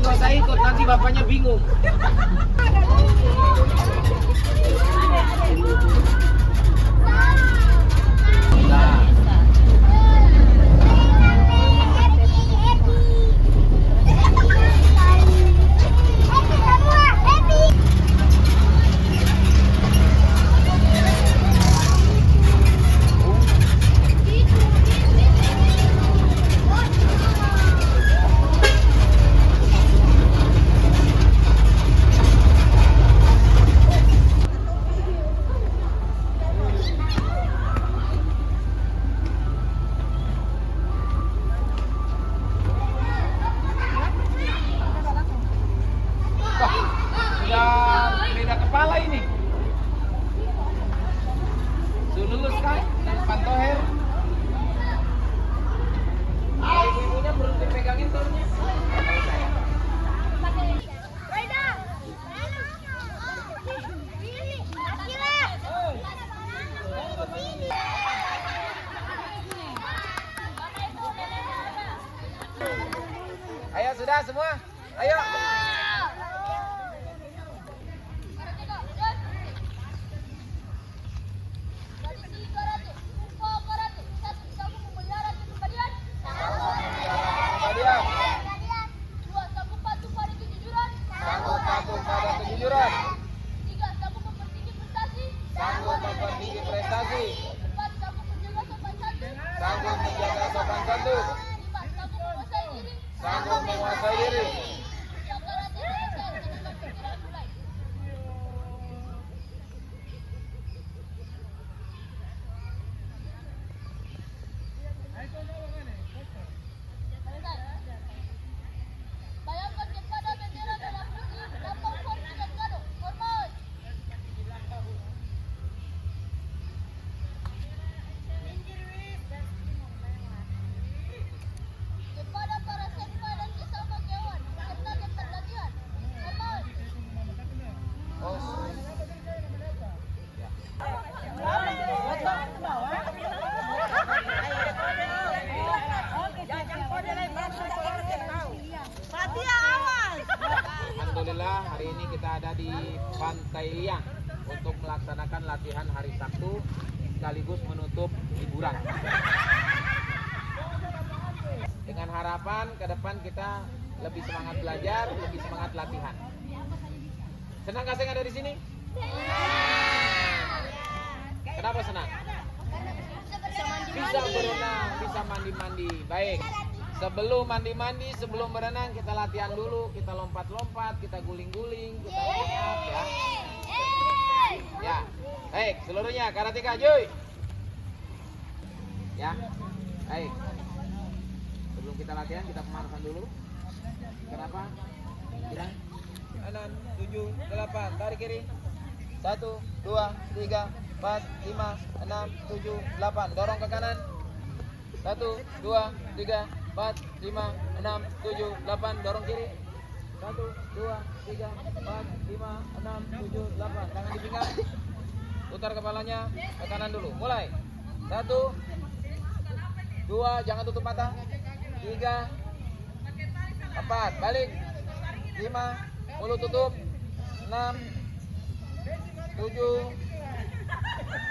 nggak usah ikut, nanti bapaknya bingung. Nah. Beda kepala ini. Sudah lulus kan? Pan Toher. Ibu-ibunya perlu dipegangin turunnya. Ayo sudah semua. Ayo. Kejujuran. 3. Sanggup mempertinggi prestasi. Sanggup mempertinggi prestasi. 4. Sanggup menjaga sopan santun. Sanggup menjaga sopan santun. 5. Sanggup menguasai diri. Sanggup menguasai diri. Jaga hati selesai dengan pikiran mulai. Bayangkan kepada bendera merah putih lambang Polri dan Gado. Hormat. Kepada para senpai dan sesama kawan serta tempat latihan. Hormat. Alhamdulillah hari ini kita ada di Pantai Liang untuk melaksanakan latihan hari Sabtu sekaligus menutup liburan. Dengan harapan ke depan kita lebih semangat belajar, lebih semangat latihan. Senang gak sih ada di sini? Kenapa senang? Bisa berenang, bisa mandi-mandi. Baik. Sebelum mandi-mandi, sebelum berenang kita latihan dulu, kita lompat-lompat, kita guling-guling, kita push-up ya. Ya. Baik, seluruhnya karateka Joy. Ya. Baik. Sebelum kita latihan kita pemanasan dulu. Kenapa? Bilang 6, 7, 8, tarik kiri. 1, 2, 3, 4, 5, 6, 7, 8. Dorong ke kanan. 1, 2, 3, 4, 5, 6, 7, 8. Dorong kiri. 1, 2, 3, 4, 5, 6, 7, 8. Tangan di pinggang. Putar kepalanya ke kanan dulu. Mulai. 1, 2, jangan tutup mata. 3, 4, balik. 5, mulut tutup. 6, 7,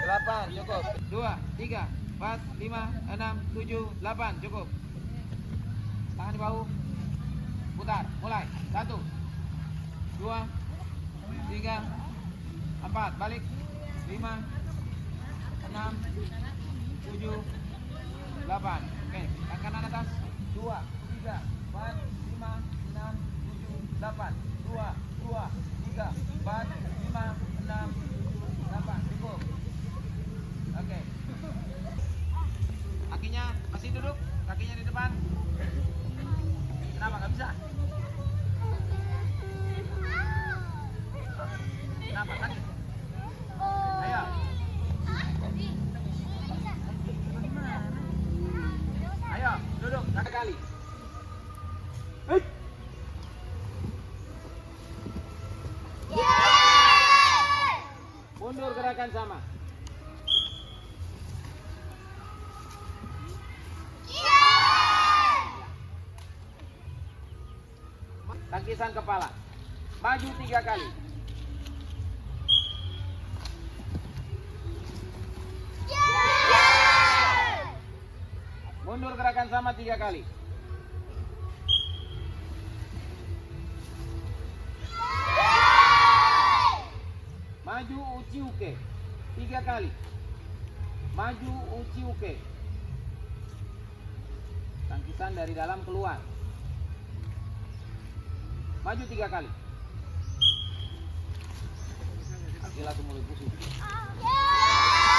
8, cukup. 2, 3, 4, 5, 6, 7, 8, cukup. Tangan di bahu. Putar, mulai. 1, 2, 3, 4, balik. 5, 6, 7, 8. Oke, tangan kanan atas. 2, 3, 4, 5, 6, 7, 8. 2, 2, 3, 4, 5, 6, 8. Cukup. Oke. Kakinya masih duduk, kakinya di depan. Kenapa nggak bisa? Kenapa sakit? Ayo. Ayo, duduk sekali. Mundur gerakan sama. Kaki tangkisan kepala. Maju 3 kali. Mundur gerakan sama 3 kali. Maju uci uke 3 kali. Maju uci uke. Tangkisan dari dalam keluar. Maju 3 kali. Kaki langsung mulai pusing.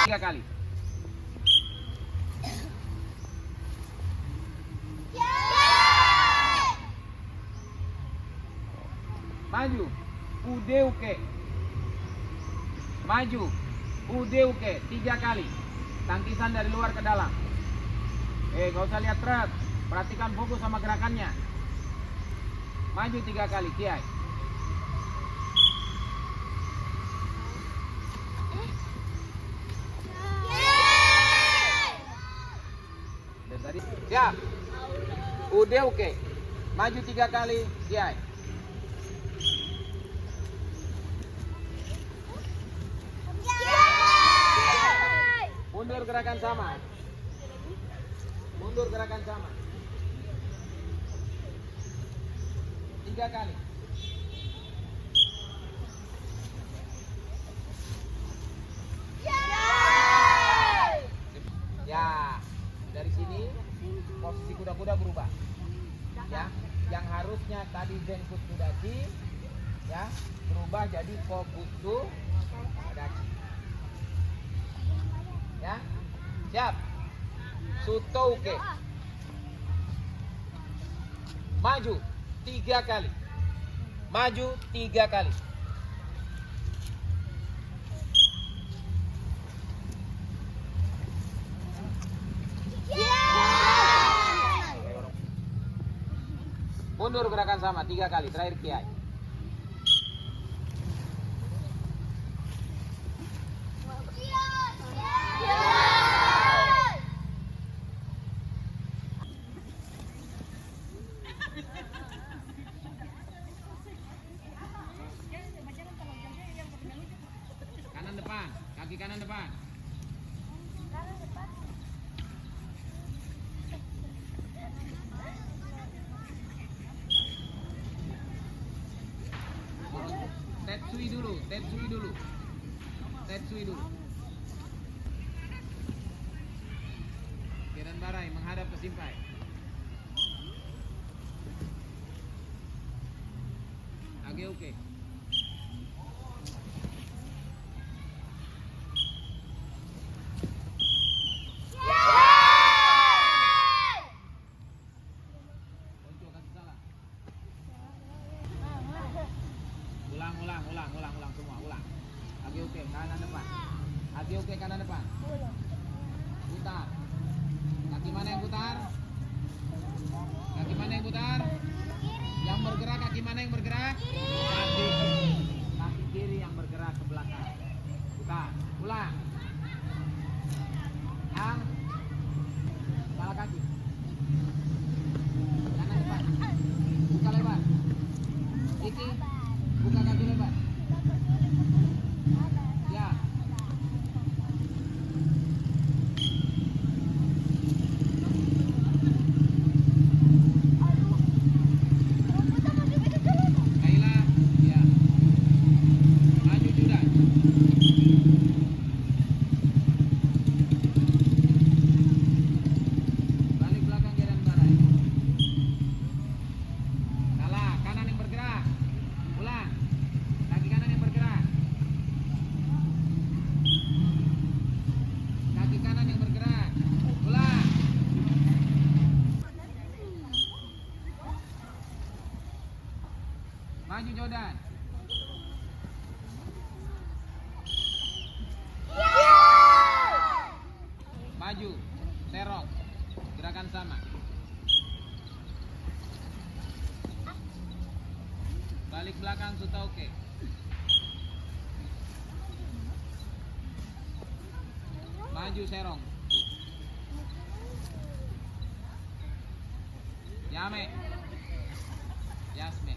3 kali. Maju udeuke. Maju udeuke 3 kali. Tangkisan dari luar ke dalam. Gak usah lihat truk. Perhatikan fokus sama gerakannya. Maju 3 kali, kiai. Dari tadi. Siap. Udeuke. Maju 3 kali, kiai. Mundur gerakan sama. Mundur gerakan sama. 3 kali. Ya, dari sini posisi kuda-kuda berubah. Ya, yang harusnya tadi Zenku Sudachi, ya, berubah jadi Kobusu Dachi. Ya, siap. Sutouke. Maju 3 kali. Maju 3 kali. Mundur gerakan sama 3 kali. Terakhir kiai. Kanan depan, kaki kanan depan. Tetsui dulu, tetsui dulu. Tetsui dulu. Kiran barai menghadap ke simpai. Age oke. Ulang semua, ulang. Age oke, kanan depan. Age oke, kanan depan. Putar. Kaki mana yang putar? Kaki mana yang putar? Yang bergerak, kaki mana yang bergerak? Kaki kiri. Kaki kiri yang bergerak ke belakang. Putar. Ulang. Yang salah kaki. Kanan depan. Buka lebar. Iki. Buka kaki lebar. Ya. Kaila. Ya. Maju sudah. Balik belakang jalan barai. Salah, kanan yang bergerak. Ulang. Kaki kanan yang bergerak. Kaki kanan yang bergerak. Ulang. Maju Jordan. Maju. Terong. Gerakan sama. Balik belakang Sutauke. Maju serong. Yame. Yasme.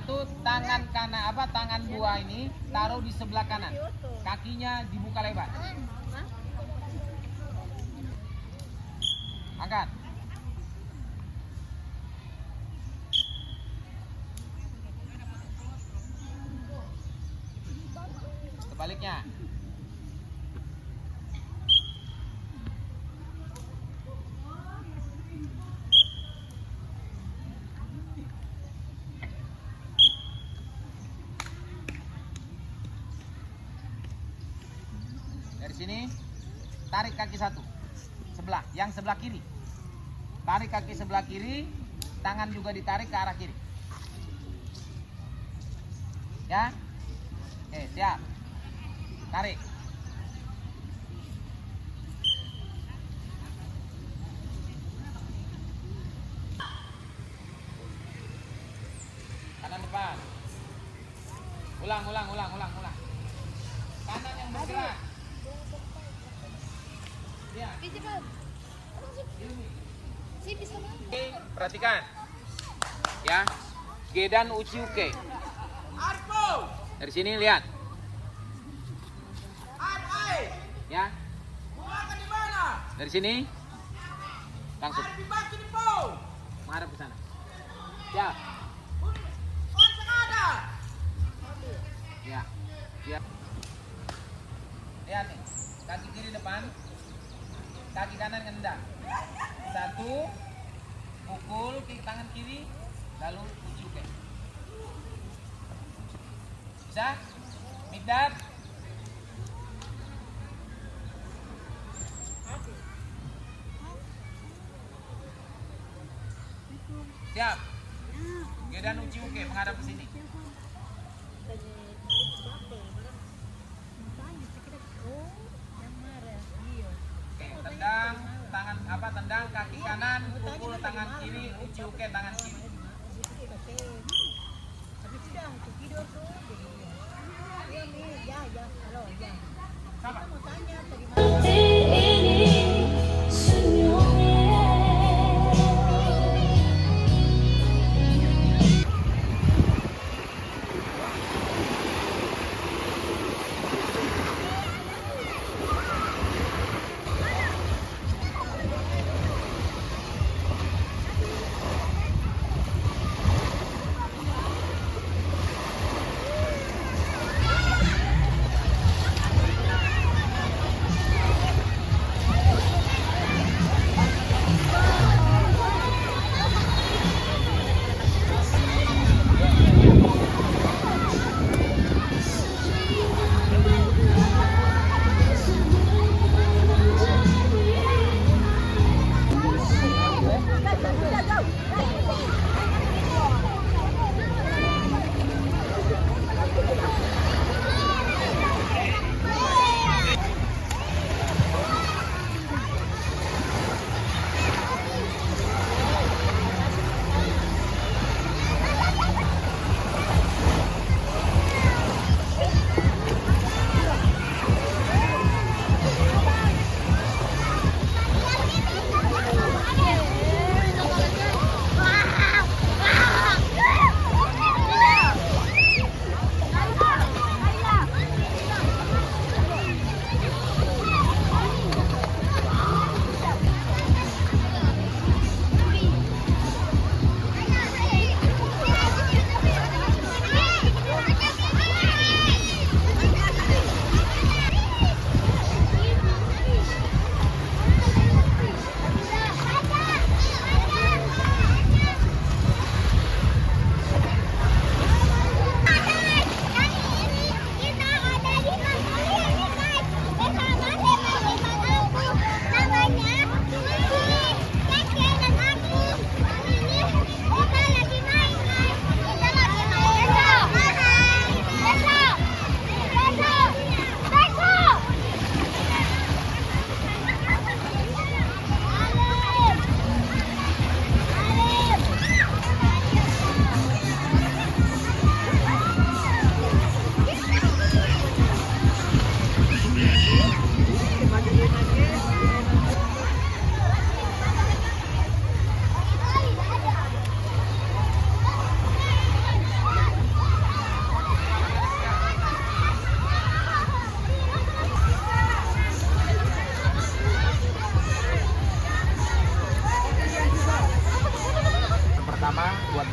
Satu, tangan kanan tangan buah ini taruh di sebelah kanan. Kakinya dibuka lebar. Angkat. Sebaliknya. Dari sini tarik kaki satu sebelah, yang sebelah kiri. Tarik kaki sebelah kiri, tangan juga ditarik ke arah kiri. Ya? Oke, siap. Tarik. Kanan depan. Ulang. Kanan yang bergerak. Ya. Oke, perhatikan. Ya. Gedan Uchiuke. Dari sini lihat. Ya. Dari sini langsung menghadap ke sana. Ya. Ya. Ya. Lihat nih, kaki kiri depan, kaki kanan ngendang. Satu, pukul ke tangan kiri, lalu Uchiuke. Bisa? Mikdad. Siap. Gedan Uchiuke menghadap ke sini. Oke, tendang kaki kanan, pukul tangan kiri, Uchiuke tangan kiri. Sama.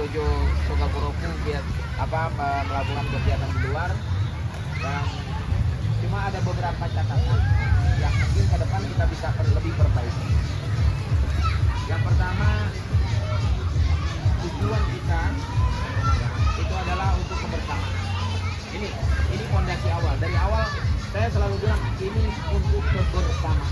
Dojo Sogakuroku biar melakukan kegiatan di luar, dan cuma ada beberapa catatan yang mungkin ke depan kita bisa lebih perbaiki. Yang pertama, tujuan kita itu adalah untuk kebersamaan. Ini fondasi awal. Dari awal saya selalu bilang ini untuk kebersamaan.